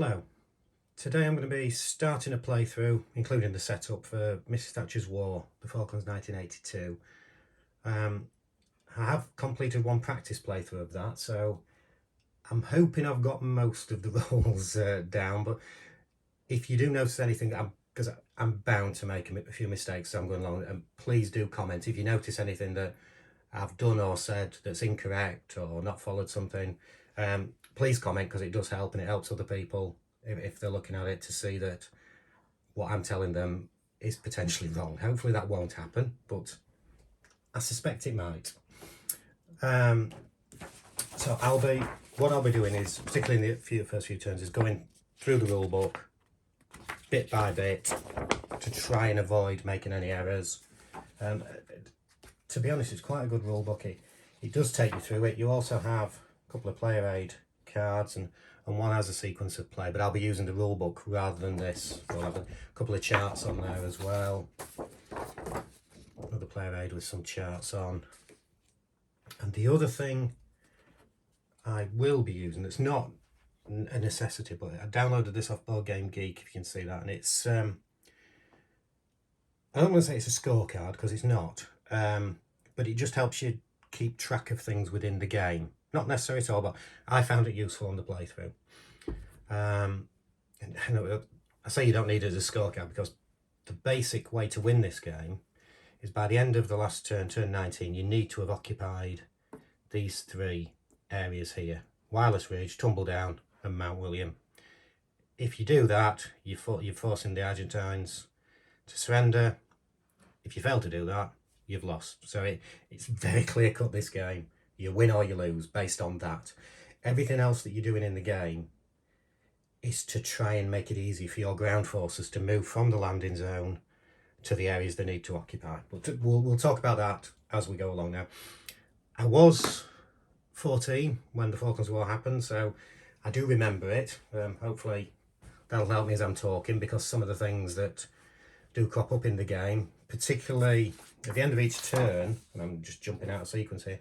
Hello, today I'm going to be starting a playthrough, including the setup for Mrs. Thatcher's War, the Falklands 1982. I have completed one practice playthrough of that, so I'm hoping I've got most of the rules down, but if you do notice anything, because I'm bound to make a few mistakes as I'm going along, and please do comment if you notice anything that I've done or said that's incorrect or not followed something. Please comment, because it does help, and it helps other people if they're looking at it to see that what I'm telling them is potentially wrong. Hopefully that won't happen, but I suspect it might. So what I'll be doing is, particularly in the first few turns, is going through the rule book bit by bit to try and avoid making any errors. To be honest, it's quite a good rule book. It does take you through it. You also have a couple of player aid cards, and one has a sequence of play, but I'll be using the rule book rather than this. We'll have a couple of charts on there as well. Another player aid with some charts on. And the other thing I will be using, that's not a necessity, but I downloaded this off Board Game Geek, if you can see that, and it's I don't want to say it's a scorecard, because it's not, but it just helps you keep track of things within the game. Not necessarily at all, but I found it useful on the playthrough. And I say you don't need it as a scorecard, because the basic way to win this game is by the end of the last turn, turn 19, you need to have occupied these three areas here: Wireless Ridge, Tumbledown and Mount William. If you do that, you're forcing the Argentines to surrender. If you fail to do that, you've lost. So it's very clear cut, this game. You win or you lose based on that. Everything else that you're doing in the game is to try and make it easy for your ground forces to move from the landing zone to the areas they need to occupy. But we'll talk about that as we go along now. I was 14 when the Falklands War happened, so I do remember it. Hopefully that'll help me as I'm talking, because some of the things that do crop up in the game, particularly at the end of each turn, and I'm just jumping out of sequence here,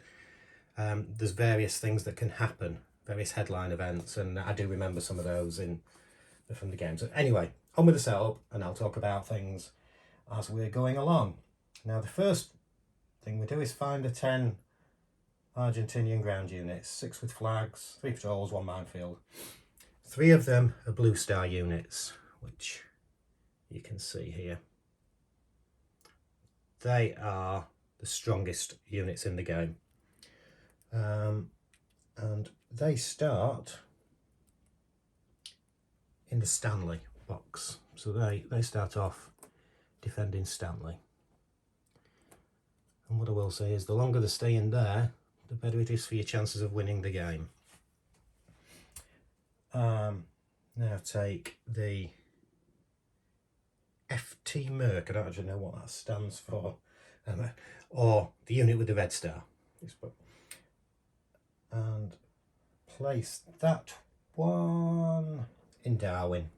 there's various things that can happen, various headline events, and I do remember some of those from the game. So anyway, on with the setup, and I'll talk about things as we're going along. Now, the first thing we do is find the 10 Argentinian ground units, 6 with flags, 3 patrols, 1 minefield. 3 of them are Blue Star units, which you can see here. They are the strongest units in the game. And they start in the Stanley box. So they start off defending Stanley. And what I will say is, the longer they stay in there, the better it is for your chances of winning the game. Now take the FT Merc, I don't actually know what that stands for, or the unit with the red star, and place that one in Darwin.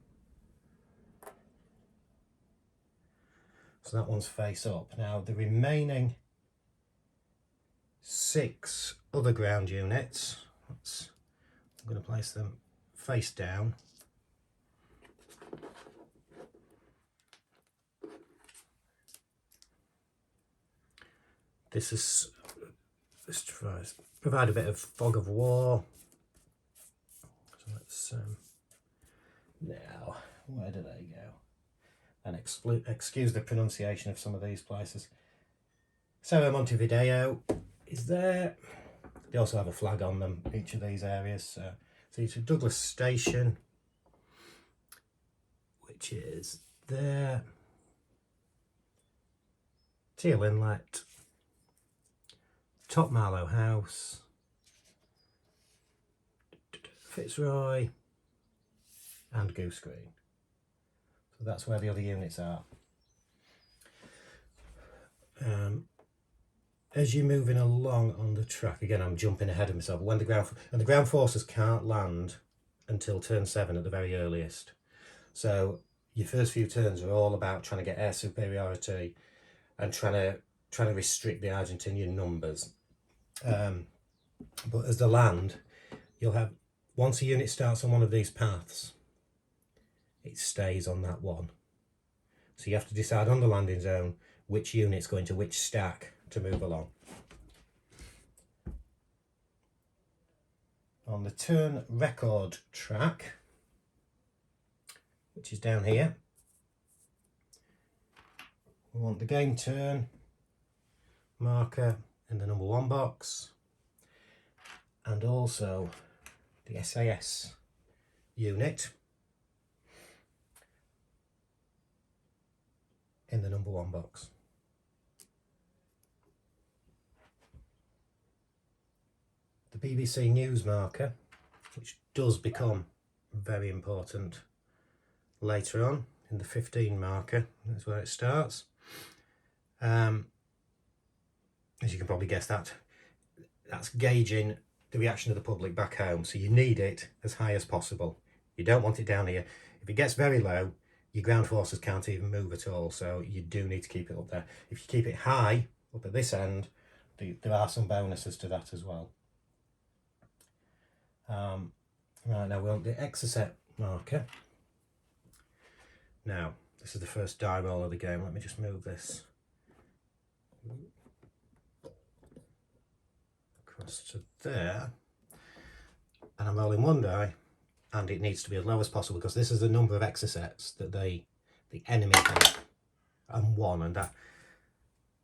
So that one's face up. Now the remaining 6 other ground units, I'm going to place them face down. This is just to provide a bit of fog of war. So let's now, where do they go? And excuse the pronunciation of some of these places. Cerro Montevideo is there. They also have a flag on them, each of these areas. So it's Douglas Station, which is there. Teal Inlet, Top Marlow House, Fitzroy, and Goose Green. So that's where the other units are. As you're moving along on the track, again, I'm jumping ahead of myself, when the ground forces can't land until turn 7 at the very earliest. So your first few turns are all about trying to get air superiority and trying to restrict the Argentinian numbers. But as they land, you'll have, once a unit starts on one of these paths, it stays on that one. So you have to decide on the landing zone which unit's going to which stack to move along. On the turn record track, which is down here, we want the game turn marker in the number 1 box, and also the SAS unit in the number 1 box. The BBC News marker, which does become very important later on in the 15 marker, that's where it starts. As you can probably guess, that's gauging the reaction of the public back home, so you need it as high as possible. You don't want it down here. If it gets very low, your ground forces can't even move at all, so you do need to keep it up there. If you keep it high up at this end, there are some bonuses to that as well. Right, now we want the Exocet marker. Now, this is the first die roll of the game. Let me just move this across to there. And I'm rolling 1 die, and it needs to be as low as possible because this is the number of Exocets that the enemy have, and 1, and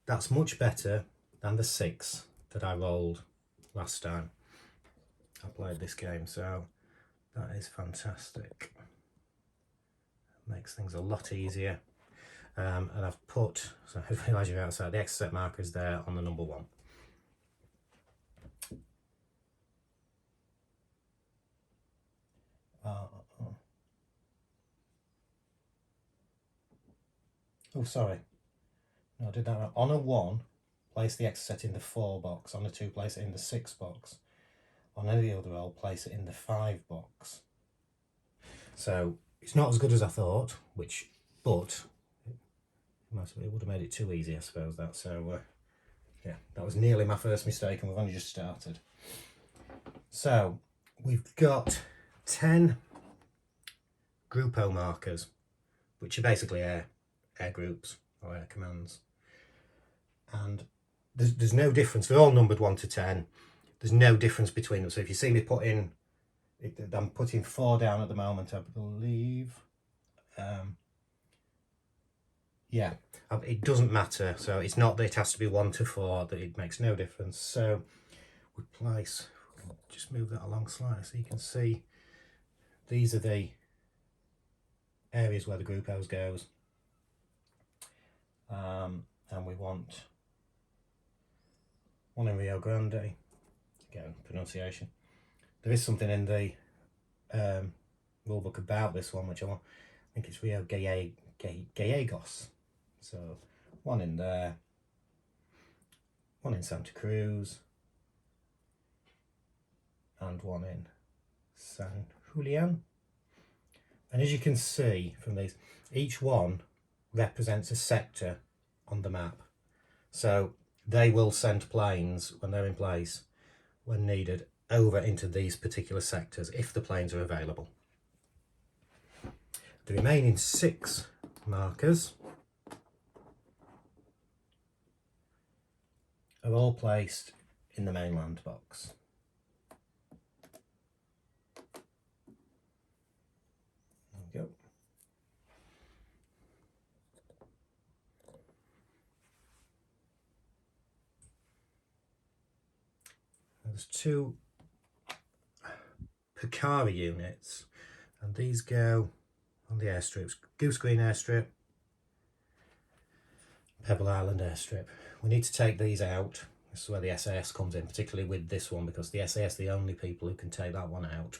that's much better than the 6 that I rolled last time I played this game, so that is fantastic. Makes things a lot easier. And I've put, so I realise you're outside, the Exocet marker is there on the number 1. Oh, sorry. No, I did that right. On a 1, place the Exocet in the 4 box. On a 2, place it in the 6 box. On any other roll, place it in the 5 box. So it's not as good as I thought, but it would have made it too easy, I suppose. That so yeah, that was nearly my first mistake, and we've only just started. So we've got 10 Groupo markers, which are basically air groups or air commands, and there's no difference. They're all numbered 1 to 10. There's no difference between them. So if you see me put in, I'm putting 4 down at the moment, I believe. Yeah, it doesn't matter. So it's not that it has to be 1 to 4, that it makes no difference. So we place, just move that along slightly so you can see these are the areas where the Groupos goes. And we want 1 in Rio Grande. Again, pronunciation. There is something in the rulebook about this one, which I think it's Rio Gallegos. So 1 in there, 1 in Santa Cruz, and 1 in San Julian. And as you can see from these, each one represents a sector on the map. So they will send planes when they're in place, when needed, over into these particular sectors if the planes are available. The remaining 6 markers are all placed in the mainland box. There we go. There's 2 Picari units, and these go on the airstrips. Goose Green airstrip, Pebble Island airstrip. We need to take these out. This is where the SAS comes in, particularly with this one, because the SAS are the only people who can take that one out.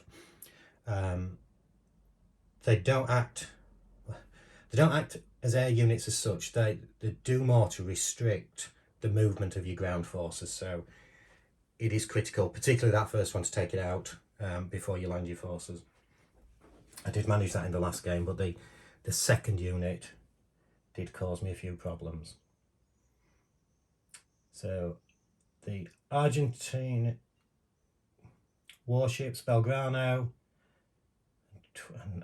They don't act as air units as such. They do more to restrict the movement of your ground forces, so it is critical, particularly that first one, to take it out before you land your forces. I did manage that in the last game, but the second unit did cause me a few problems. So the Argentine warships, Belgrano,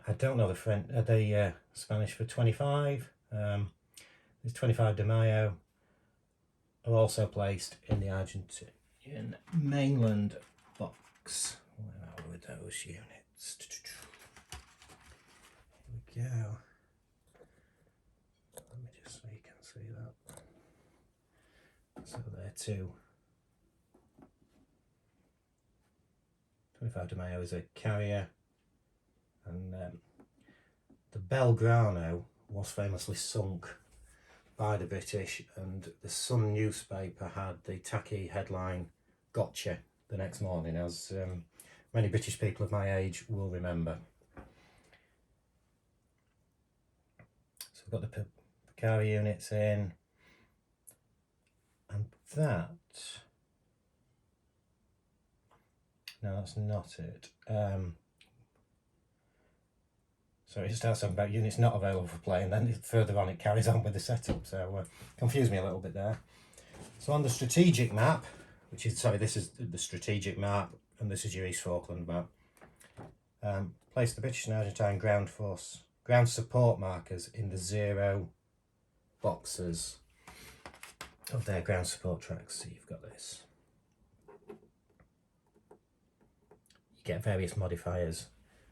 I don't know the French, the Spanish for 25. There's 25 de Mayo are also placed in the Argentinian mainland box. Where are we with those units? Here we go. Let me just so you can see that. So there too. 25 de Mayo is a carrier, and the Belgrano was famously sunk by the British, and the Sun newspaper had the tacky headline "Gotcha" the next morning, as many British people of my age will remember. So we've got the Picari units in, and that, no, that's not it. So it starts talking about units not available for play, and then further on it carries on with the setup. So confused me a little bit there. So on the strategic map, which is, sorry, this is the strategic map, and this is your East Falkland map. Place the British and Argentine ground support markers in the 0 boxes of their ground support tracks. So you've got this. You get various modifiers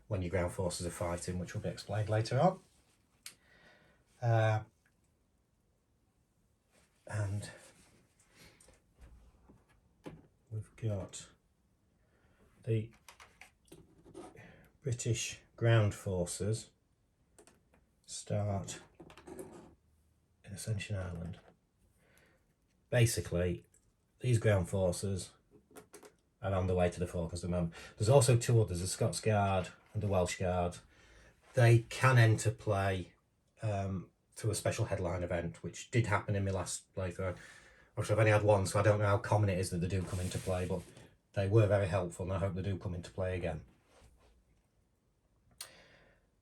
when your ground forces are fighting, which will be explained later on. And we've got the British ground forces start in Ascension Island. Basically, these ground forces are on the way to the Falklands at the moment. There's also 2 others, the Scots Guard and the Welsh Guard. They can enter play through a special headline event, which did happen in my last playthrough. Obviously, I've only had one, so I don't know how common it is that they do come into play, but they were very helpful, and I hope they do come into play again.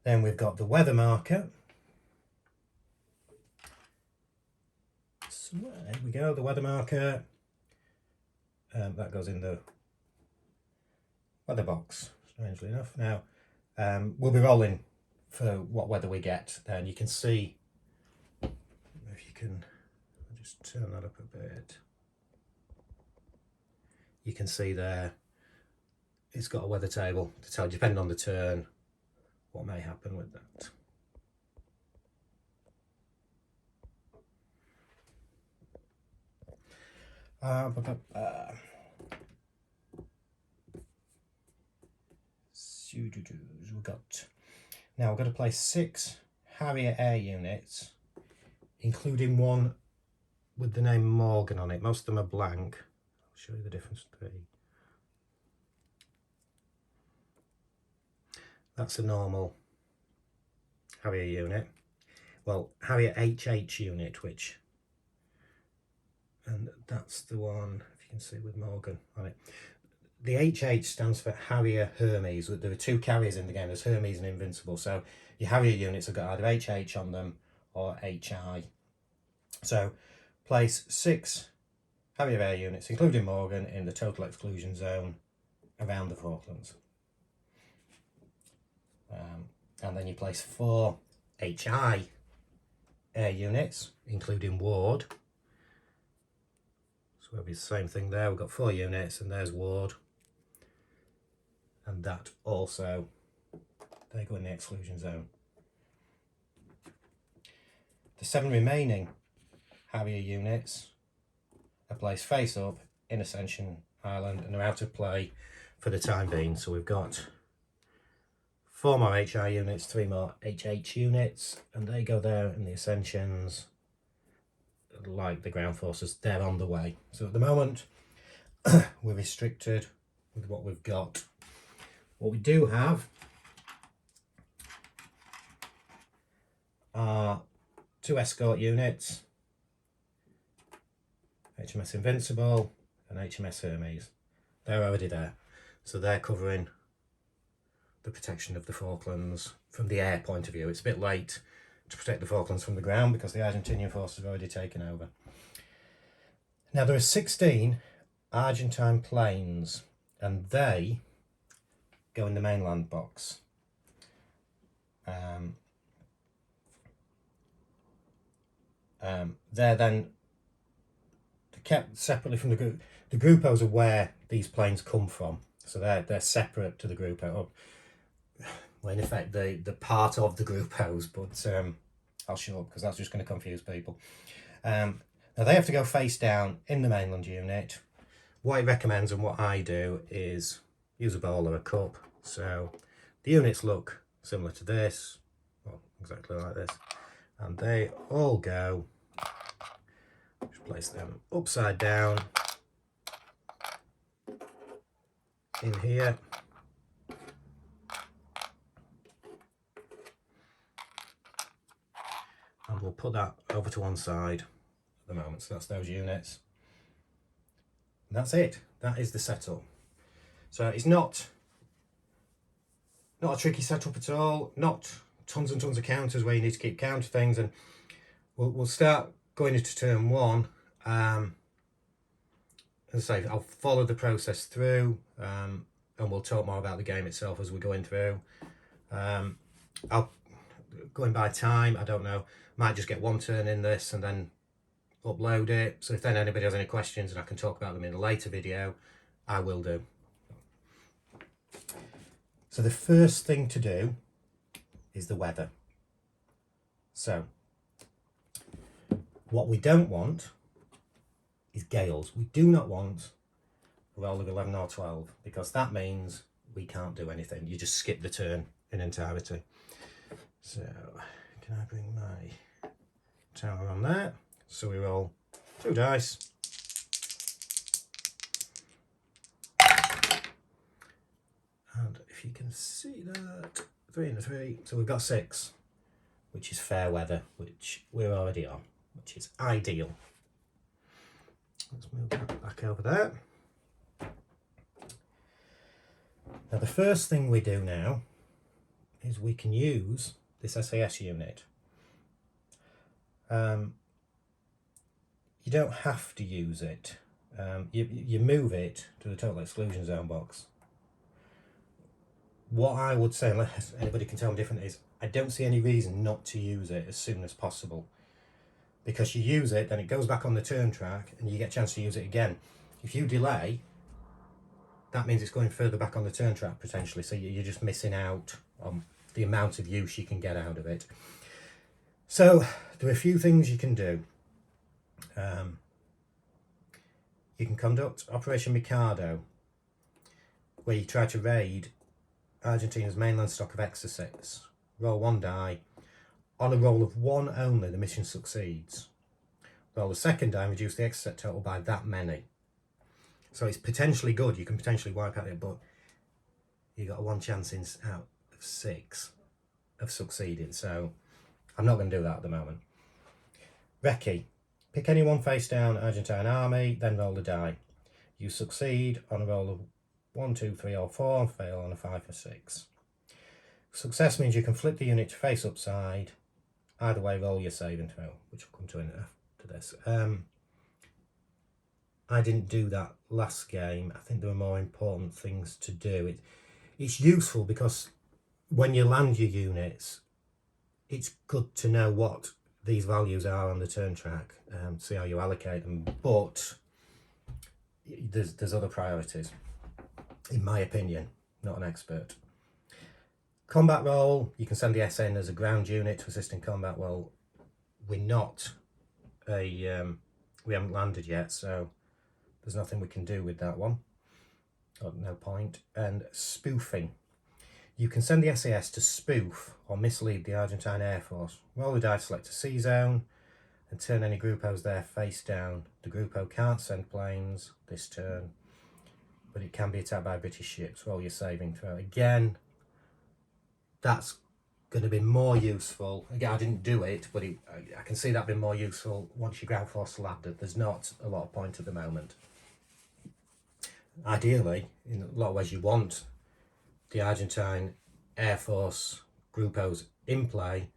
Then we've got the weather marker. So there we go, the weather marker. That goes in the weather box, strangely enough. Now, we'll be rolling for what weather we get, and you can see, if you can, I'll just turn that up a bit. You can see there, it's got a weather table to tell you, depending on the turn, what may happen with that. We've got, now we've got to place 6 Harrier air units, including one with the name Morgan on it. Most of them are blank. I'll show you the difference. 3. That's a normal Harrier unit. Well, Harrier HH unit, and that's the one, if you can see, with Morgan on it. The HH stands for Harrier Hermes. There are 2 carriers in the game. There's Hermes and Invincible. So your Harrier units have got either HH on them or HI. So place 6 Harrier air units, including Morgan, in the total exclusion zone around the Falklands. And then you place 4 HI air units, including Ward. So it'll be the same thing there. We've got 4 units, and there's Ward. And that also, they go in the exclusion zone. The 7 remaining Harrier units are placed face up in Ascension Island and are out of play for the time being. So we've got 4 more HI units, 3 more HH units, and they go there in the Ascensions. Like the ground forces, they're on the way. So at the moment, we're restricted with what we've got. What we do have are 2 escort units, HMS Invincible and HMS Hermes. They're already there, so they're covering the protection of the Falklands from the air point of view. It's a bit late to protect the Falklands from the ground because the Argentinian forces have already taken over. Now there are 16 Argentine planes, and they go in the mainland box. They're then kept separately from the group. The Gruppos are where these planes come from, so they're separate to the Gruppo. Well, in effect, the part of the Gruppos, but I'll shut up because that's just going to confuse people. Now they have to go face down in the mainland unit. What it recommends and what I do is use a bowl or a cup. So the units look similar to this, well, exactly like this, and they all go. Just place them upside down in here. And we'll put that over to one side at the moment. So that's those units. And that's it. That is the setup. So it's not a tricky setup at all. Not tons and tons of counters where you need to keep count of things. And we'll start going into turn one. As I say, I'll follow the process through, and we'll talk more about the game itself as we're going through. Going by time, I don't know. Might just get one turn in this and then upload it. So if then anybody has any questions and I can talk about them in a later video, I will do. So the first thing to do is the weather. So what we don't want is gales. We do not want a roll of 11 or 12 because that means we can't do anything. You just skip the turn in entirety. So can I bring my tower on there? So we roll 2 dice. And if you can see that, 3 and a 3. So we've got 6, which is fair weather, which we're already on, which is ideal. Let's move that back over there. Now the first thing we do now is we can use this SAS unit. You don't have to use it. You move it to the total exclusion zone box. What I would say, unless anybody can tell me different, is I don't see any reason not to use it as soon as possible. Because you use it, then it goes back on the turn track and you get a chance to use it again. If you delay, that means it's going further back on the turn track potentially, so you're just missing out on the amount of use you can get out of it. So there are a few things you can do. You can conduct Operation Mikado, where you try to raid Argentina's mainland stock of exocets. Roll 1 die. On a roll of 1 only, the mission succeeds. Roll the second die and reduce the exocet total by that many. So it's potentially good. You can potentially wipe out it, but you got a 1 chance out of 6 of succeeding. So I'm not going to do that at the moment. Recce. Pick any one face down Argentine army, then roll the die. You succeed on a roll of 1, 2, 3 or 4 and fail on a 5 or 6. Success means you can flip the unit to face upside. Either way, roll your saving throw, which will come to in after this. I didn't do that last game. I think there were more important things to do. It's useful because when you land your units, it's good to know what these values are on the turn track, see how you allocate them, but there's other priorities, in my opinion, not an expert. Combat roll, you can send the S in as a ground unit to assist in combat. Well, we haven't landed yet, so there's nothing we can do with that one. Oh, no point. And spoofing. You can send the SAS to spoof or mislead the Argentine Air Force. Roll the die, select a C zone, and turn any Gruppos there face down. The Gruppo can't send planes this turn, but it can be attacked by British ships. Roll your saving throw. Again, that's going to be more useful. Again, I didn't do it, but I can see that being more useful once your ground force landed. There's not a lot of point at the moment. Ideally, in a lot of ways, you want the Argentine Air Force Gruppos in play,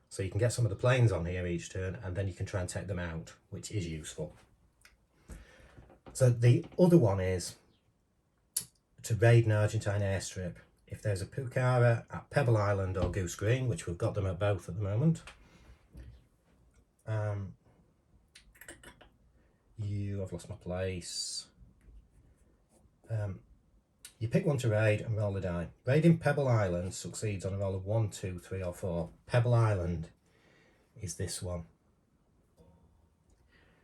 so you can get some of the planes on here each turn, and then you can try and take them out, which is useful. So the other one is to raid an Argentine airstrip. if there's a Pucara at Pebble Island or Goose Green, which we've got them at both at the moment, I've lost my place. You pick one to raid and roll the die. Raiding Pebble Island succeeds on a roll of 1, 2, 3 or 4. Pebble Island is this one.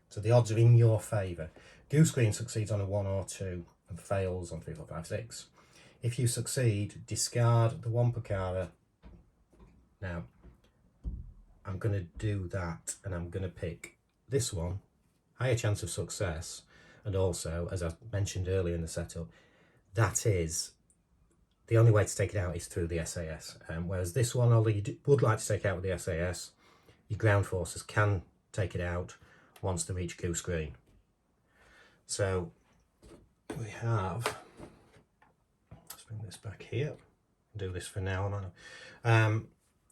So the odds are in your favour. Goose Green succeeds on a 1 or 2 and fails on 3, 4, 5, 6. If you succeed, discard the 1 Pucara. Now, I'm going to do that and I'm going to pick this one. Higher chance of success. And also, as I mentioned earlier in the setup, that is the only way to take it out is through the SAS. Whereas this one, although you would like to take it out with the SAS, your ground forces can take it out once they reach Goose Green. So we have, let's bring this back here, do this for now.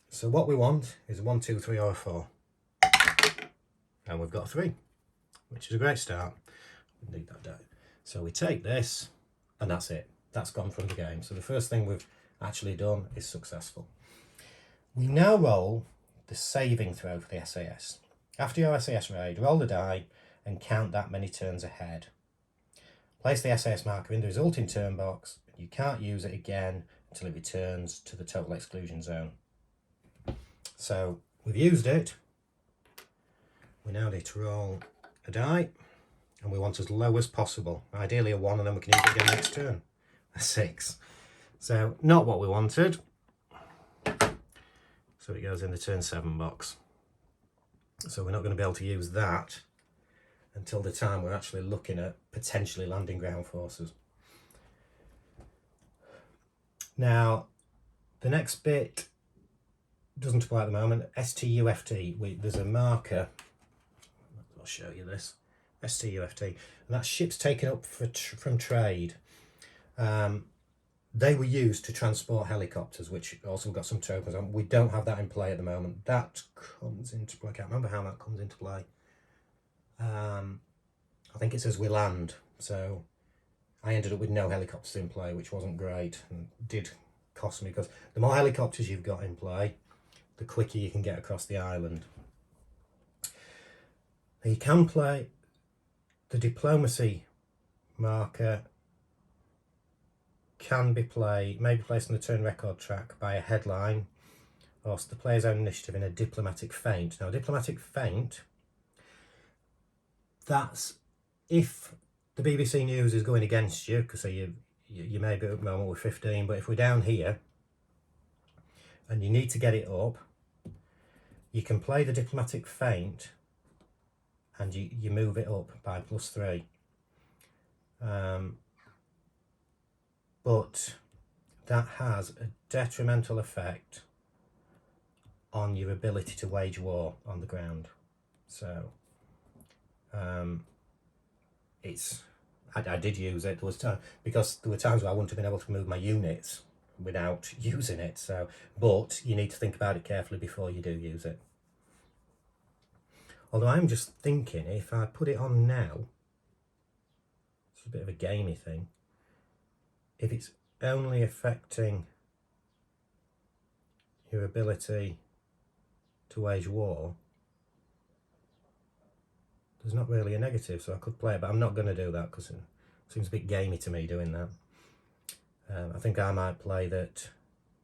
So what we want is a 1, 2, 3 or a 4. And we've got a 3, which is a great start. We need that die. So we take this, and that's it. That's gone from the game. So the first thing we've actually done is successful. We now roll the saving throw for the SAS. After your SAS raid, roll the die and count that many turns ahead. Place the SAS marker in the resulting turn box. You can't use it again until it returns to the total exclusion zone. So we've used it. We now need to roll a die, and we want as low as possible. Ideally a 1, and then we can use it again next turn. A 6. So not what we wanted. So it goes in the turn 7 box. So we're not going to be able to use that until the time we're actually looking at potentially landing ground forces. Now, the next bit doesn't apply at the moment. STUFT, there's a marker, I'll show you this, STUFT, and that's ships taken up from trade. They were used to transport helicopters, which also got some tokens on. We don't have that in play at the moment. That comes into play. I can't remember how that comes into play. I think it says we land. So I ended up with no helicopters in play, which wasn't great and did cost me, because the more helicopters you've got in play, the quicker you can get across the island. Now you can play the diplomacy marker. Can be maybe placed on the turn record track by a headline or the player's own initiative in a diplomatic feint. Now, a diplomatic feint, that's if the BBC News is going against you, because you may be at the moment with 15, but if we're down here and you need to get it up, you can play the diplomatic feint and you move it up by +3. But that has a detrimental effect on your ability to wage war on the ground. So I did use it. There was because there were times where I wouldn't have been able to move my units without using it. So, but you need to think about it carefully before you do use it. Although I'm just thinking, if I put it on now, it's a bit of a gamey thing. If it's only affecting your ability to wage war, there's not really a negative, so I could play it, but I'm not going to do that because it seems a bit gamey to me doing that. I think I might play that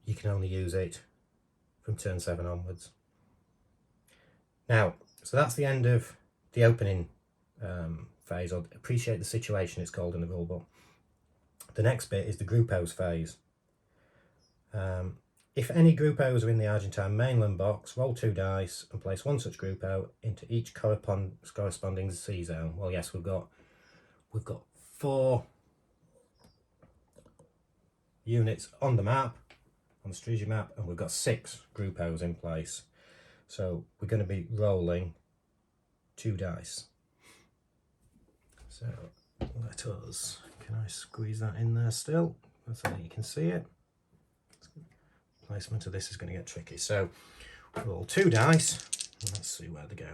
you can only use it from turn 7 onwards. Now, so that's the end of the opening phase, or appreciate the situation it's called in the rulebook. The next bit is the Groupos phase. If any Groupos are in the Argentine mainland box, roll 2 dice and place 1 such Grupo into each corresponding sea zone. Well, yes, we've got 4 units on the map, on the strategy map, and we've got 6 Groupos in place. So we're going to be rolling 2 dice. So let us, can I squeeze that in there still so that you can see it? Placement of this is going to get tricky. So roll 2 dice. Let's see where they go.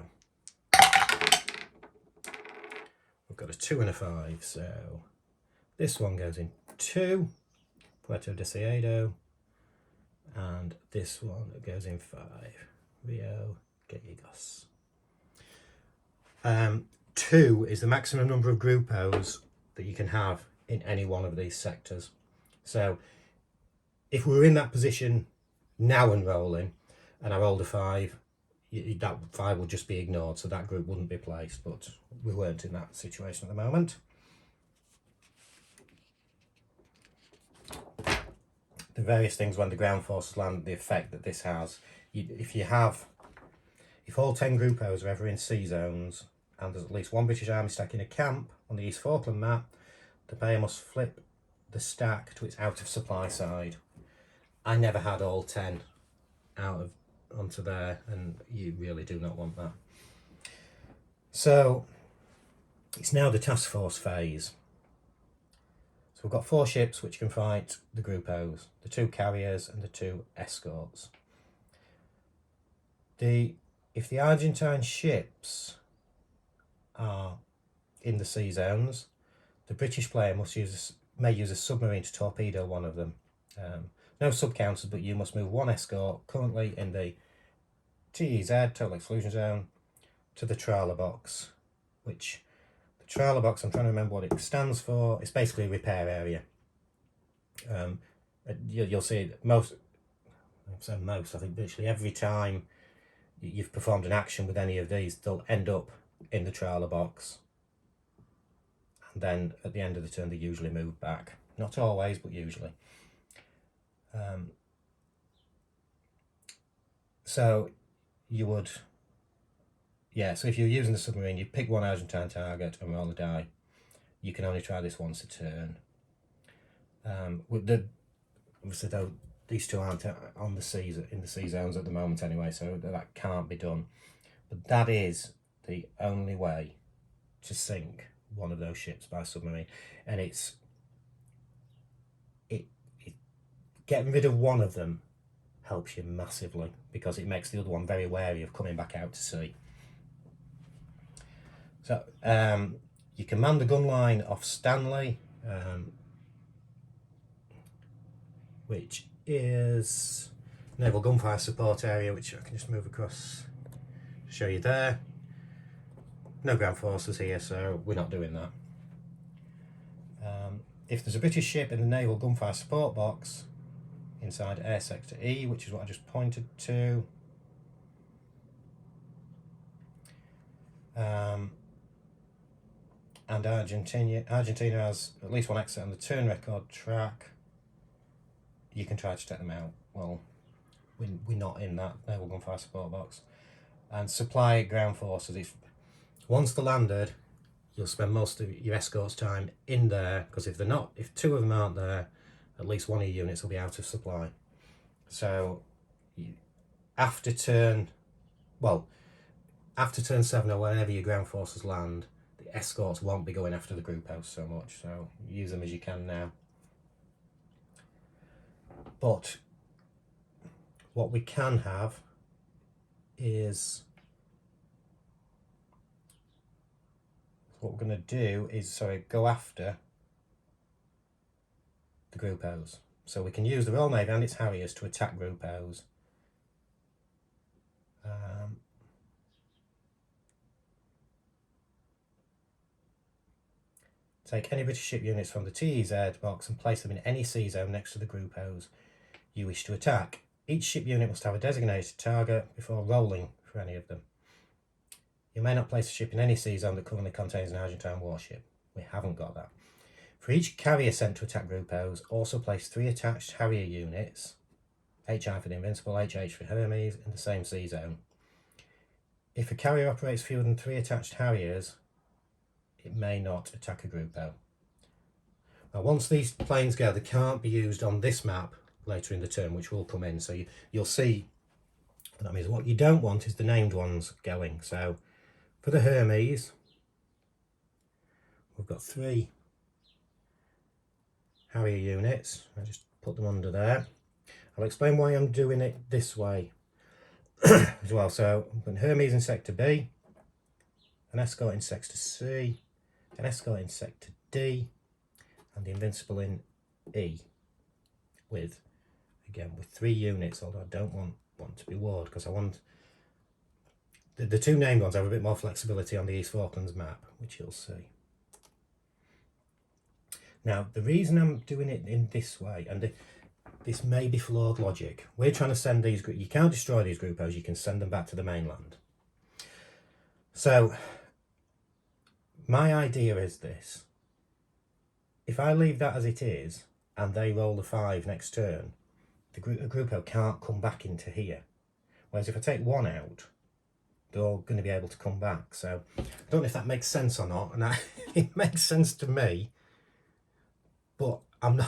We've got a 2 and a 5. So this one goes in 2. Puerto Deseado, and this one goes in 5, Rio Gallegos. 2 is the maximum number of grupos that you can have in any one of these sectors. So if we were in that position now and rolling, and I rolled a 5, that 5 would just be ignored, so that group wouldn't be placed, but we weren't in that situation at the moment. The various things when the ground forces land, the effect that this has. If all 10 grupos are ever in sea zones, and there's at least one British Army stack in a camp on the East Falkland map, the player must flip the stack to its out of supply side. I never had all 10 onto there, and you really do not want that. So it's now the task force phase. So we've got 4 ships which can fight the grupos, the 2 carriers and the 2 escorts. If the Argentine ships are in the sea zones, the British player may use a submarine to torpedo one of them. No sub-counters, but you must move 1 escort currently in the TEZ, Total Exclusion Zone, to the trawler box, which the trawler box, I'm trying to remember what it stands for. It's basically a repair area. You'll see I think virtually every time you've performed an action with any of these, they'll end up in the trawler box, and then at the end of the turn they usually move back. Not always, but usually. So you would, so if you're using the submarine, you pick 1 Argentine target and roll a die. You can only try this once a turn. Obviously though, these 2 aren't on the seas, in the sea zones at the moment anyway, so that can't be done. But that is the only way to sink one of those ships by submarine, and it's getting rid of one of them helps you massively, because it makes the other one very wary of coming back out to sea. So you can man the gun line off Stanley, which is naval gunfire support area, which I can just move across to show you there. No ground forces here, so we're not doing that. If there's a British ship in the naval gunfire support box inside air sector E, which is what I just pointed to, and Argentina has at least 1 exit on the turn record track, you can try to take them out. Well, we're not in that naval gunfire support box. And supply ground forces. Once they're landed, you'll spend most of your escort's time in there, because if 2 of them aren't there, at least 1 of your units will be out of supply. So after turn 7, or whenever your ground forces land, the escorts won't be going after the grupos so much, so use them as you can now. But what we can have is, what we're going to do is go after the grupos. So we can use the Royal Navy and its Harriers to attack grupos. Take any British ship units from the TEZ box and place them in any sea zone next to the grupos you wish to attack. Each ship unit must have a designated target before rolling for any of them. You may not place a ship in any sea zone that currently contains an Argentine warship. We haven't got that. For each carrier sent to attack grupos, also place 3 attached Harrier units, HI for the Invincible, HH for Hermes, in the same sea zone. If a carrier operates fewer than 3 attached Harriers, it may not attack a grupo. Now, once these planes go, they can't be used on this map later in the turn, which will come in. So you'll see what that means. What you don't want is the named ones going. So for the Hermes, we've got 3 Harrier units. I just put them under there. I'll explain why I'm doing it this way as well. So I'm putting Hermes in sector B, an escort in sector C, an escort in sector D, and the Invincible in E. with, again, with 3 units, although I don't want to be warred, because I want the 2 named ones have a bit more flexibility on the East Falklands map, which you'll see. Now, the reason I'm doing it in this way, and this may be flawed logic, we're trying to send these, you can't destroy these groupos, you can send them back to the mainland. So, my idea is this: if I leave that as it is, and they roll the 5 next turn, the gruppo can't come back into here. Whereas if I take 1 out, they're all going to be able to come back. So I don't know if that makes sense or not, and it makes sense to me, but I'm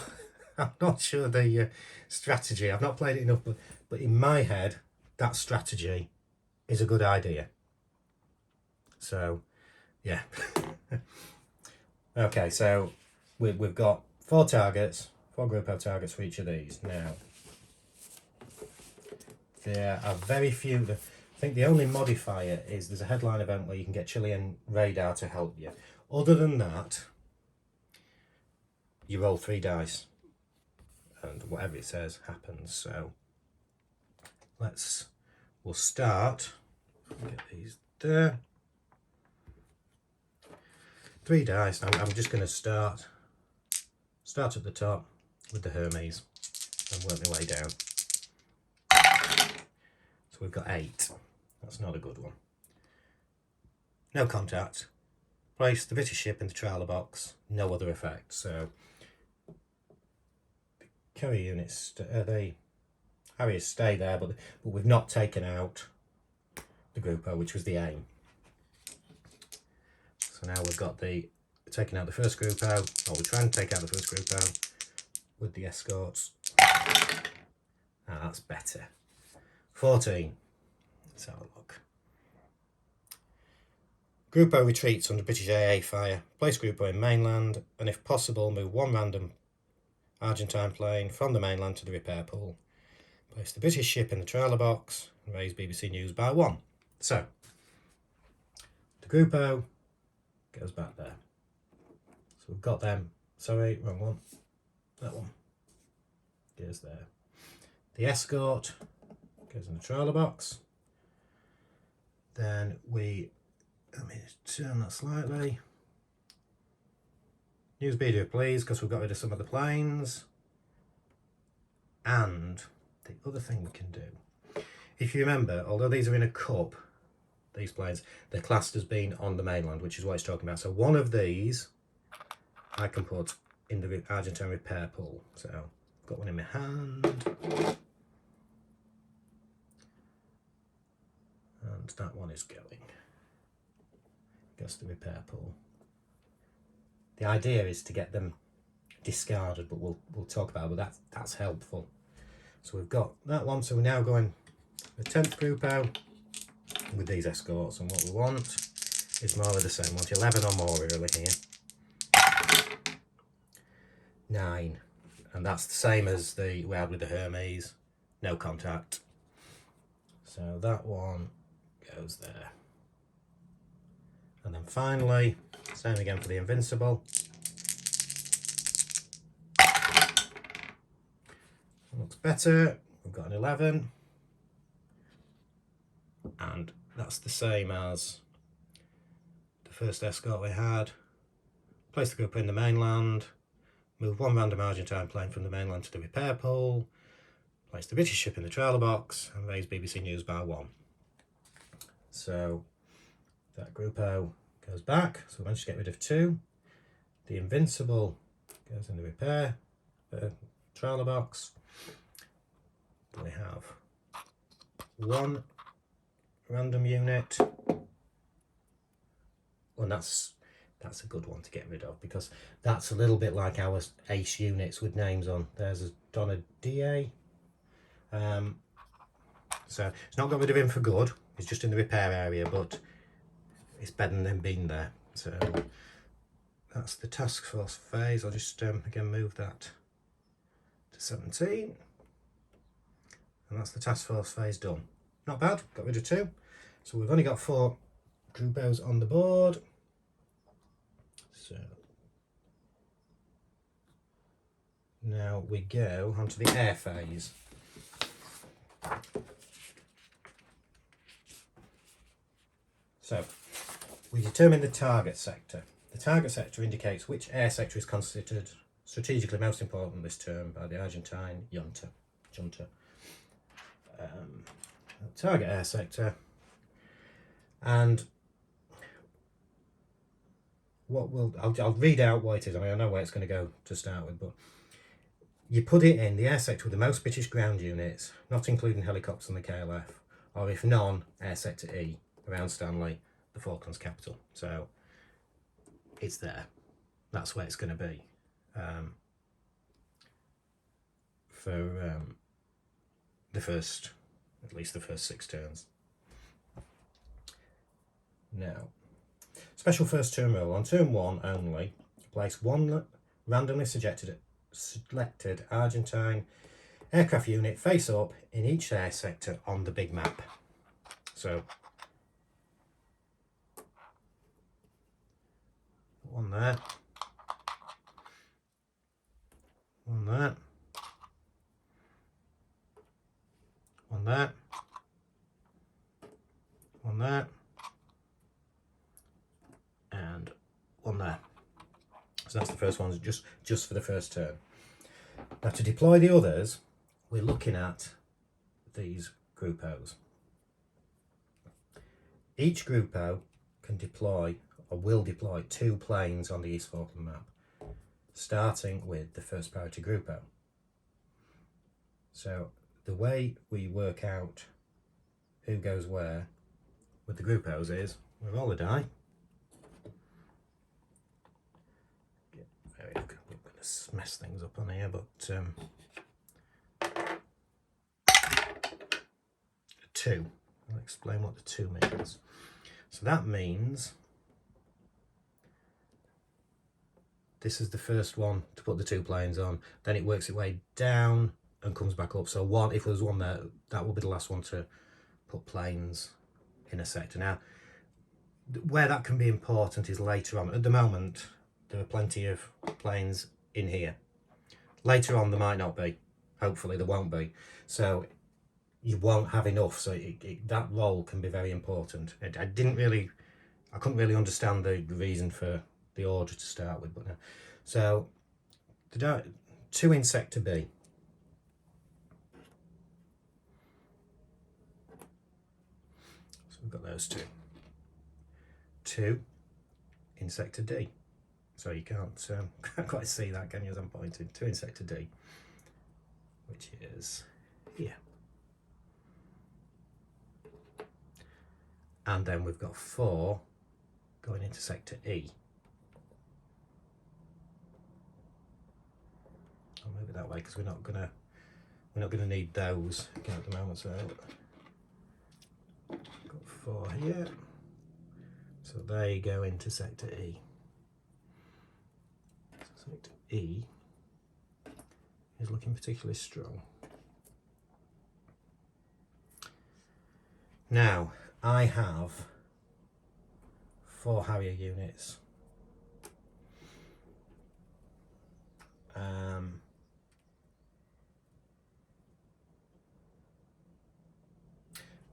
not sure the strategy. I've not played it enough, but in my head, that strategy is a good idea. So, yeah. Okay, so we've got 4 targets, 4 gruppo targets for each of these. Now, there are very few. I think the only modifier is there's a headline event where you can get Chilean radar to help you. Other than that, you roll 3 dice and whatever it says happens. So we'll start. Get these there. 3 dice. I'm just going to start at the top with the Hermes and work my way down. So we've got 8. That's not a good one. No contact. Place the British ship in the trawler box. No other effect. So the carrier units, Harriers stay there, but we've not taken out the gruppo, which was the aim. So now we've got taking out the first gruppo, or we're trying to take out the first gruppo with the escorts. That's better. 14. Let's have a look. Gruppo retreats under British AA fire. Place gruppo in mainland, and if possible, move 1 random Argentine plane from the mainland to the repair pool. Place the British ship in the trailer box and raise BBC News by 1. So, the gruppo goes back there. So we've got them. Sorry, wrong one. That one goes there. The escort goes in the trailer box. Then let me turn that slightly. News media, please, because we've got rid of some of the planes. And the other thing we can do, if you remember, although these are in a cup, these planes, they're classed as being on the mainland, which is what it's talking about. So one of these I can put in the Argentine repair pool. So I've got one in my hand. And that one is going. Goes to the repair pool. The idea is to get them discarded, but we'll talk about it, but that's helpful. So we've got that one, so we're now going the 10th gruppo with these escorts, and what we want is more of the same. We want 11 or more really here. 9, and that's the same as we had with the Hermes, no contact. So that one goes there. And then finally, same again for the Invincible. Looks better. We've got an 11. And that's the same as the first escort we had. Place the group in the mainland. Move 1 random Argentine plane from the mainland to the repair pool. Place the British ship in the trailer box and raise BBC News by 1. So that gruppo goes back. So we managed to get rid of 2. The Invincible goes in the repair trailer box. We have 1 random unit. And that's a good one to get rid of, because that's a little bit like our ace units with names on. There's a Donna DA. So it's not got rid of him for good. It's just in the repair area, but it's better than him being there. So that's the task force phase. I'll just again move that to 17. And that's the task force phase done. Not bad, got rid of 2. So we've only got 4 groupos on the board. So Now we go onto the air phase. So we determine the target sector. The target sector indicates which air sector is considered strategically most important this term by the Argentine junta. Target air sector, and I'll read out what it is. I mean, I know where it's going to go to start with, but you put it in the air sector with the most British ground units, not including helicopters and the KLF, or if none, air sector E, around Stanley, the Falklands capital. So it's there. That's where it's going to be for at least the first 6 turns. Now, special first turn rule. On turn 1 only, place one randomly selected Argentine aircraft unit face up in each air sector on the big map. So one there, one there, one there, one there, and one there. So that's the first one, just for the first turn. Now to deploy the others, we're looking at these Group O's. Each Group O can deploy or will deploy 2 planes on the East Falkland map, starting with the first priority Group O. So the way we work out who goes where with the Group O's is we roll a die. I'm going to mess things up on here, but 2. I'll explain what the 2 means. So that means this is the first one to put the 2 planes on, then it works its way down and comes back up. So one, if there's one there, that will be the last one to put planes in a sector. Now, where that can be important is later on. At the moment, there are plenty of planes in here. Later on, there might not be. Hopefully, there won't be. So you won't have enough. So that role can be very important. I couldn't really understand the reason for the order to start with, but no. So the 2 in sector B. So we've got those 2. 2 in sector D. So you can't quite see that, can you, as I'm pointing? 2 in sector D, which is here. And then we've got 4 going into sector E. I'll move it that way because we're not gonna need those again at the moment. So got 4 here. So they go into sector E. So sector E is looking particularly strong. Now, I have 4 Harrier units.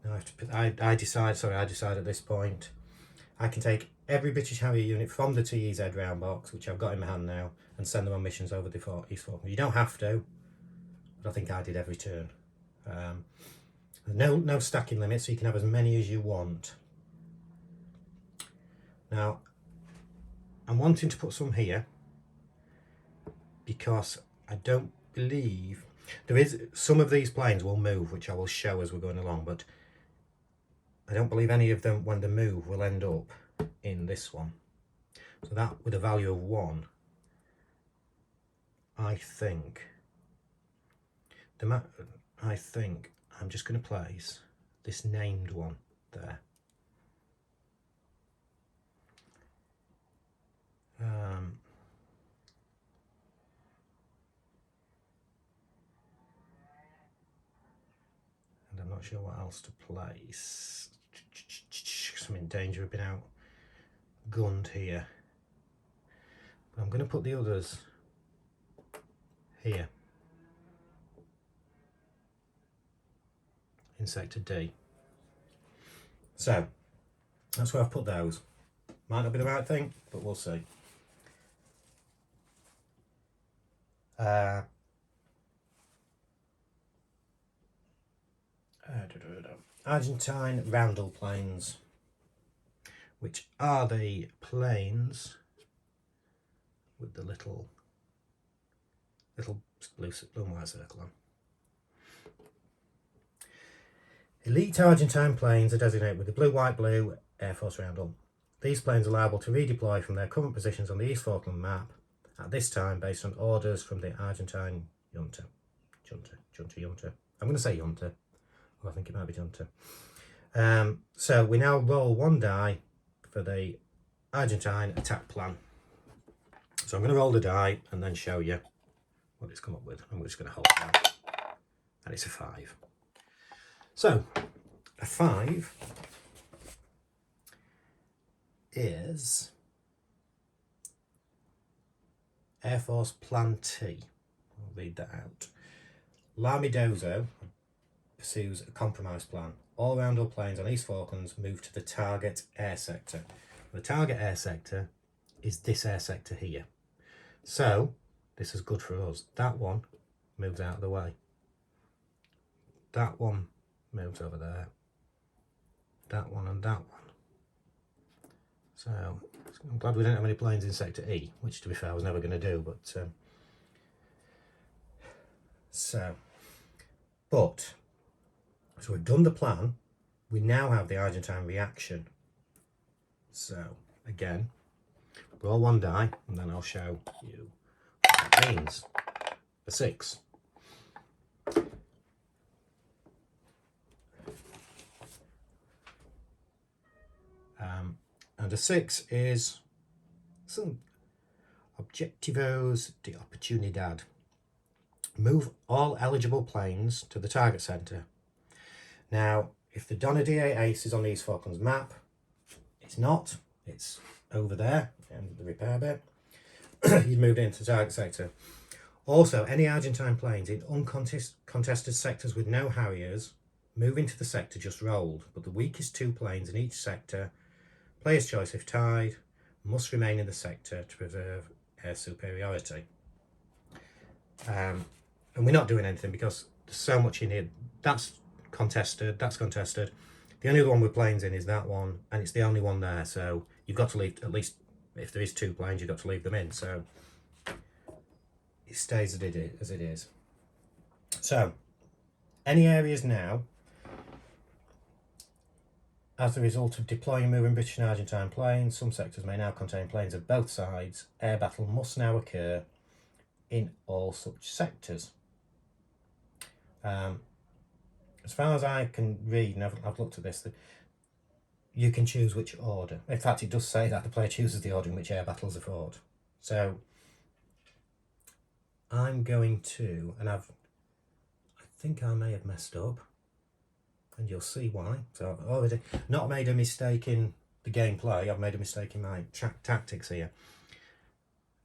Now I decide at this point I can take every British Harrier unit from the TEZ round box, which I've got in my hand now, and send them on missions over the East Falklands. You don't have to, but I think I did every turn. No stacking limit, so you can have as many as you want. Now, I'm wanting to put some here because I don't believe there is some of these planes will move, which I will show as we're going along, but I don't believe any of them, when they move, will end up in this one. So that, with a value of 1, I think I'm just going to place this named one there. And I'm not sure what else to place. I'm in danger of being outgunned here. But I'm going to put the others here in sector D. So that's where I've put those. Might not be the right thing, but we'll see. Argentine roundel plains, which are the plains with the little blue and white circle on. Elite Argentine planes are designated with the blue-white-blue Air Force roundel. These planes are liable to redeploy from their current positions on the East Falkland map at this time based on orders from the Argentine junta. I'm going to say junta. Well, I think it might be junta. So we now roll one die for the Argentine attack plan. So I'm going to roll the die and then show you what it's come up with. I'm just going to hold that. And it's a 5. So a 5 is Air Force Plan T. I'll read that out. La Mendoza pursues a compromise plan. All roundel planes on East Falklands move to the target air sector. The target air sector is this air sector here. So this is good for us. That one moves out of the way. That one moves over there. That one and that one. So I'm glad we didn't have any planes in sector E, which to be fair I was never going to do, but so we've done the plan. We now have the Argentine reaction. So again, roll one die and then I'll show you what that means. A 6. And a 6 is some Objetivos de Oportunidad. Move all eligible planes to the target centre. Now, if the Donadier Ace is on the East Falklands map, it's not. It's over there in the repair bit. He's moved into the target sector. Also, any Argentine planes in uncontested sectors with no Harriers move into the sector just rolled, but the weakest 2 planes in each sector, player's choice if tied, must remain in the sector to preserve air superiority. And we're not doing anything because there's so much in here. That's contested, that's contested. The only other one with planes in is that one, and it's the only one there, so you've got to leave, at least if there is 2 planes, you've got to leave them in, so it stays as it is. So, any areas now, as a result of deploying and moving British and Argentine planes, some sectors may now contain planes of both sides. Air battle must now occur in all such sectors. As far as I can read, and I've looked at this, you can choose which order. In fact, it does say that the player chooses the order in which air battles are fought. So I'm going to, and I think I may have messed up, and you'll see why. So I've already not made a mistake in the gameplay, I've made a mistake in my tactics here.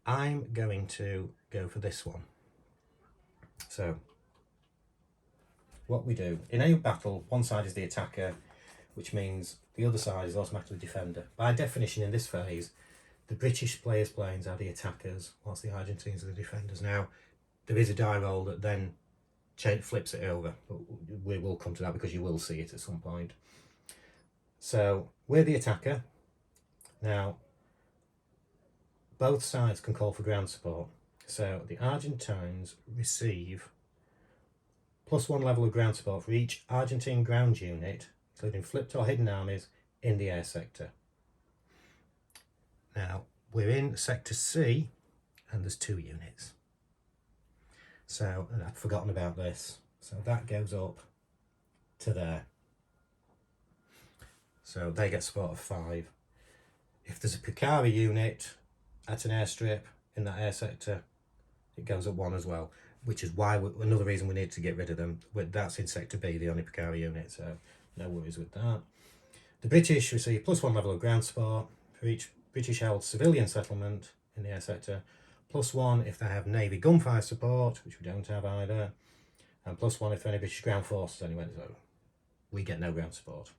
I'm going to go for this one. So what we do, in any battle, one side is the attacker, which means the other side is automatically defender. By definition, in this phase, the British players' planes are the attackers, whilst the Argentines are the defenders. Now, there is a die roll that then flips it over, but we will come to that because you will see it at some point. So we're the attacker. Now, both sides can call for ground support. So the Argentines receive +1 level of ground support for each Argentine ground unit, including flipped or hidden armies, in the air sector. Now, we're in sector C, and there's 2 units. So, and I've forgotten about this. So that goes up to there. So they get support of 5. If there's a Picari unit at an airstrip in that air sector, it goes up 1 as well, which is why another reason we need to get rid of them. That's in sector B, the only Picari unit, so no worries with that. The British receive +1 level of ground support for each British held civilian settlement in the air sector, +1 if they have Navy gunfire support, which we don't have either, and +1 if there are any British ground forces anyway, so we get no ground support.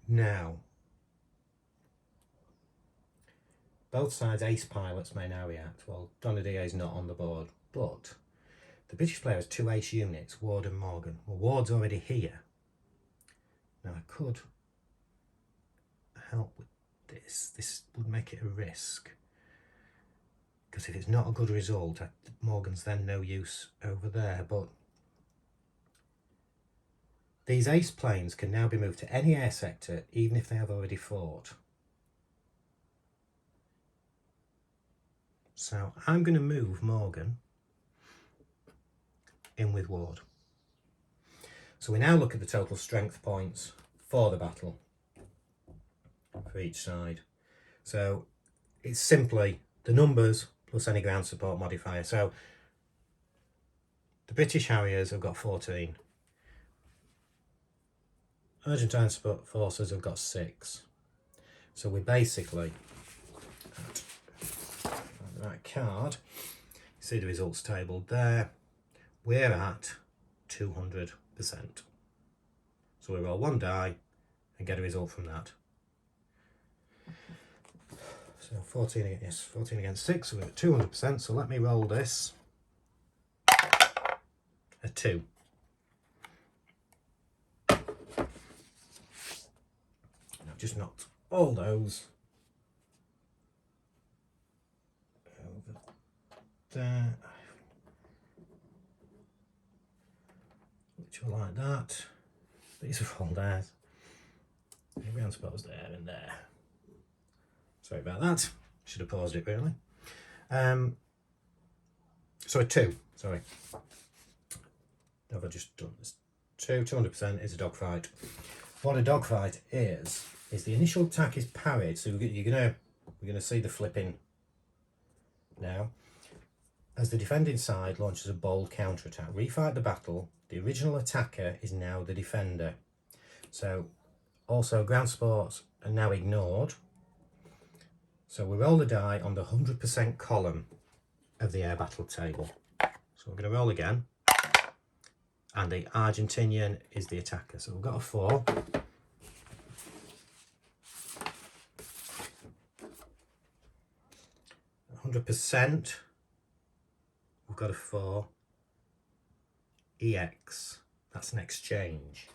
Now, both sides' ace pilots may now react. Well, Donadier is not on the board, but the British player has 2 ace units, Ward and Morgan. Well, Ward's already here. Now, I could help with this. This would make it a risk. Because if it's not a good result, Morgan's then no use over there. But these ace planes can now be moved to any air sector, even if they have already fought. So I'm going to move Morgan in with Ward. So we now look at the total strength points for the battle for each side. So it's simply the numbers plus any ground support modifier. So the British Harriers have got 14. Argentine support forces have got 6. So we basically, that card, see the results table there, we're at 200%. So we roll 1 die and get a result from that. So 14 against 6, so we're at 200%. So let me roll this. A 2. And I've just knocked all those over there. Which are like that. These are all theirs. Maybe I'm supposed there and there. Sorry about that. Should have paused it really. So a 2. Sorry. Have I just done this? 200% is a dogfight. What a dogfight is the initial attack is parried. So we're gonna see the flipping now. As the defending side launches a bold counter-attack, refight the battle. The original attacker is now the defender. So also ground supports are now ignored. So we roll the die on the 100% column of the air battle table. So we're going to roll again. And the Argentinian is the attacker. So we've got a 4. %. We've got a 4. EX. That's an exchange.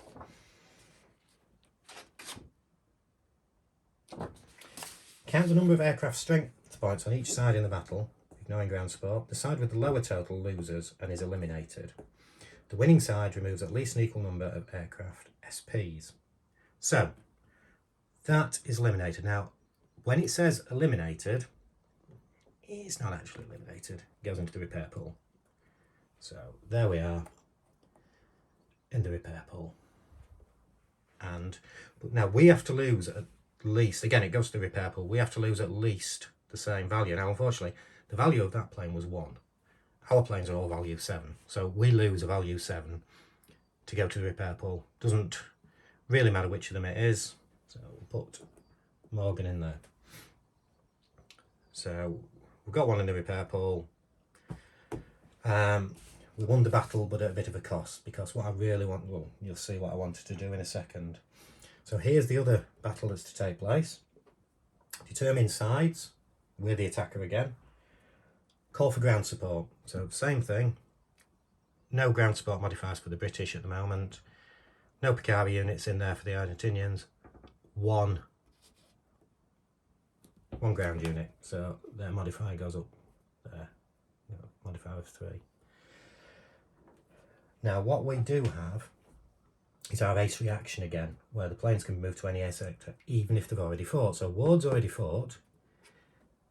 Count the number of aircraft strength points on each side in the battle, ignoring ground support. The side with the lower total loses and is eliminated. The winning side removes at least an equal number of aircraft SPs. So, that is eliminated. Now, when it says eliminated, it's not actually eliminated. It goes into the repair pool. So, there we are in the repair pool. And now we have to lose at least, again, it goes to the repair pool, we have to lose at least the same value. Now, unfortunately, the value of that plane was 1. Our planes are all value 7. So we lose a value 7 to go to the repair pool. Doesn't really matter which of them it is. So we'll put Morgan in there. So we've got one in the repair pool. We won the battle, but at a bit of a cost, because what I really want, well, you'll see what I wanted to do in a second. So here's the other battle that's to take place. Determine sides. We're the attacker again. Call for ground support. So same thing. No ground support modifiers for the British at the moment. No Picavi units in there for the Argentinians. One ground unit. So their modifier goes up there. Modifier of 3. Now what we do have is our ace reaction again, where the planes can move to any air sector, even if they've already fought. So Ward's already fought,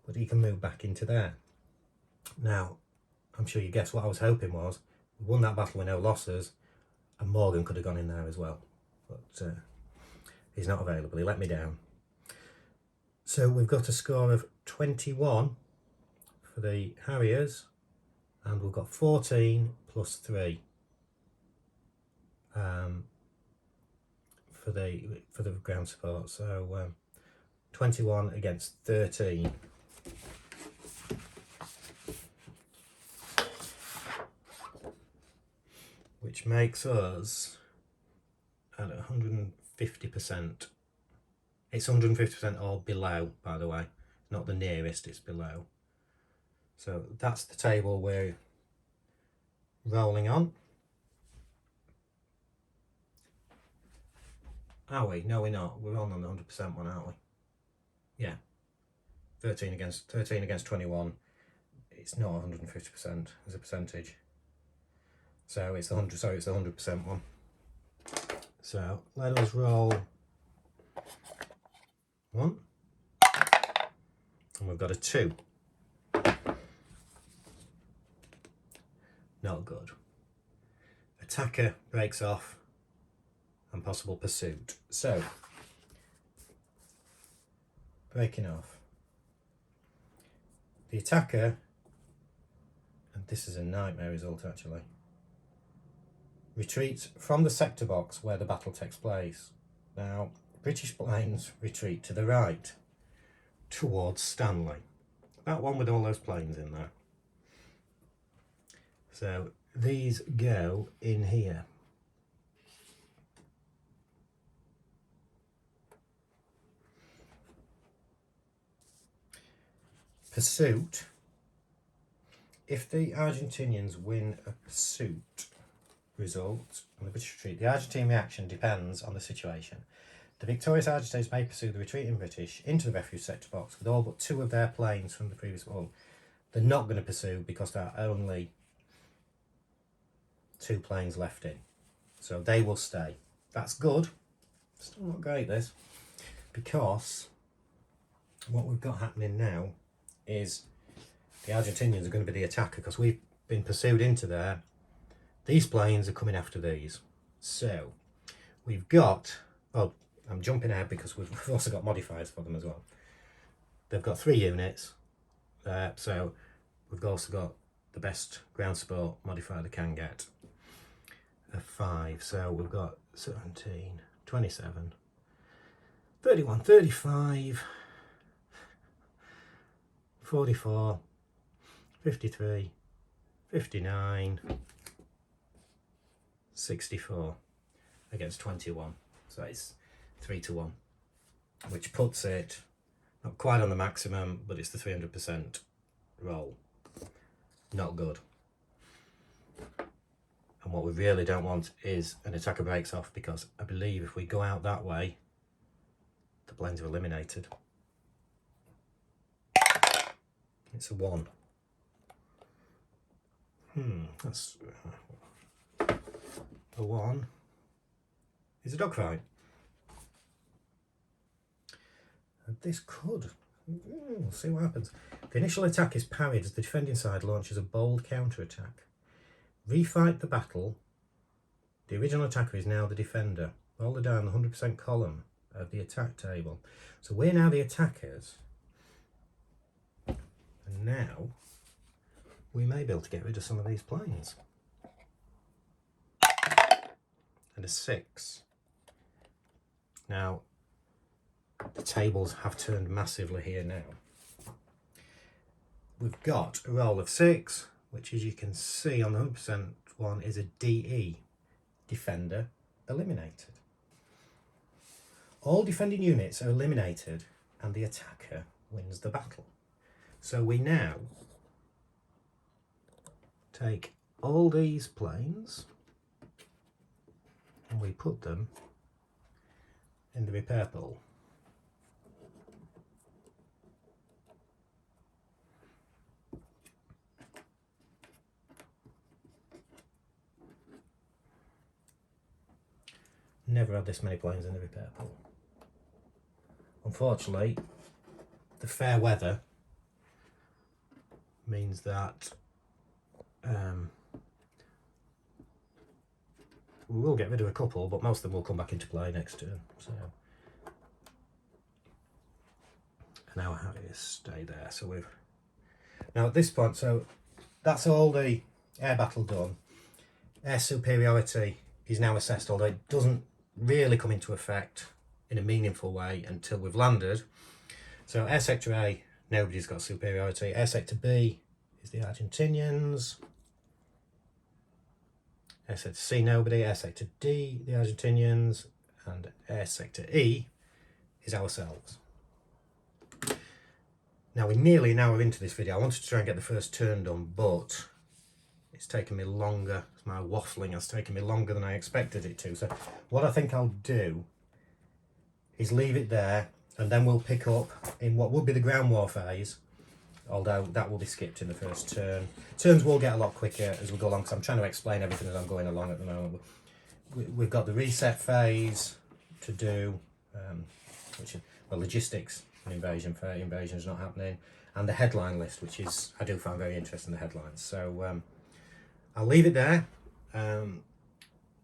but he can move back into there. Now, I'm sure you guessed what I was hoping was, we won that battle with no losses, and Morgan could have gone in there as well. But he's not available, he let me down. So we've got a score of 21 for the Harriers, and we've got 14 plus 3. For the ground support. So 21 against 13. Which makes us at 150%. It's 150% or below, by the way. Not the nearest, it's below. So that's the table we're rolling on. Are we? No, we're not. We're on the 100% one, aren't we? Yeah. 13 against 21. It's not 150% as a percentage. So it's the 100% one. So let us roll 1. And we've got a 2. Not good. Attacker breaks off and possible pursuit. So, breaking off. The attacker, and this is a nightmare result actually, retreats from the sector box where the battle takes place. Now, British planes retreat to the right, towards Stanley. That one with all those planes in there. So, these go in here. Pursuit. If the Argentinians win a pursuit result on the British retreat, the Argentine reaction depends on the situation. The victorious Argentines may pursue the retreating British into the refuge sector box with all but 2 of their planes from the previous one. They're not going to pursue because there are only 2 planes left in. So they will stay. That's good. Still not great, this. Because what we've got happening now is the Argentinians are going to be the attacker because we've been pursued into there. These planes are coming after these. So we've got, oh, I'm jumping ahead because we've also got modifiers for them as well. They've got 3 units. So we've also got the best ground support modifier they can get. A 5. So we've got 17, 27, 31, 35, 44, 53, 59, 64 against 21. So it's 3-1, which puts it not quite on the maximum, but it's the 300% roll. Not good. And what we really don't want is an attacker breaks off, because I believe if we go out that way, the planes are eliminated. It's a 1. That's a 1. Is a dogfight. And this could. We'll see what happens. The initial attack is parried as the defending side launches a bold counter-attack. Refight the battle. The original attacker is now the defender. Roll it down the 100% column of the attack table. So we're now the attackers. And now we may be able to get rid of some of these planes. And a 6. Now, the tables have turned massively here now. We've got a roll of 6, which, as you can see on the 100% one, is a DE, defender eliminated. All defending units are eliminated and the attacker wins the battle. So we now take all these planes and we put them in the repair pool. Never had this many planes in the repair pool. Unfortunately, the fair weather means that we will get rid of a couple, but most of them will come back into play next turn. So, and our Harriers stay there. So we've now at this point. So that's all the air battle done. Air superiority is now assessed, although it doesn't really come into effect in a meaningful way until we've landed. So air sector A, nobody's got superiority. Air sector B is the Argentinians. Air sector C, nobody. Air sector D, the Argentinians. And air sector E is ourselves. Now we're nearly an hour into this video. I wanted to try and get the first turn done, but it's taken me longer. My waffling has taken me longer than I expected it to. So what I think I'll do is leave it there, and then we'll pick up in what would be the ground war phase, although that will be skipped in the first turn. Turns will get a lot quicker as we go along, because I'm trying to explain everything as I'm going along at the moment. We've got the reset phase to do, which is well, logistics and invasion is not happening, and the headline list, which is, I do find very interesting, the headlines. So I'll leave it there, and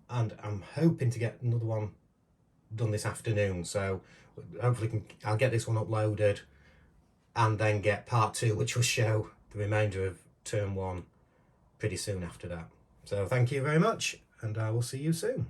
I'm hoping to get another one done this afternoon. So hopefully I'll get this one uploaded, and then get part 2, which will show the remainder of turn 1 pretty soon after that. So thank you very much, and I will see you soon.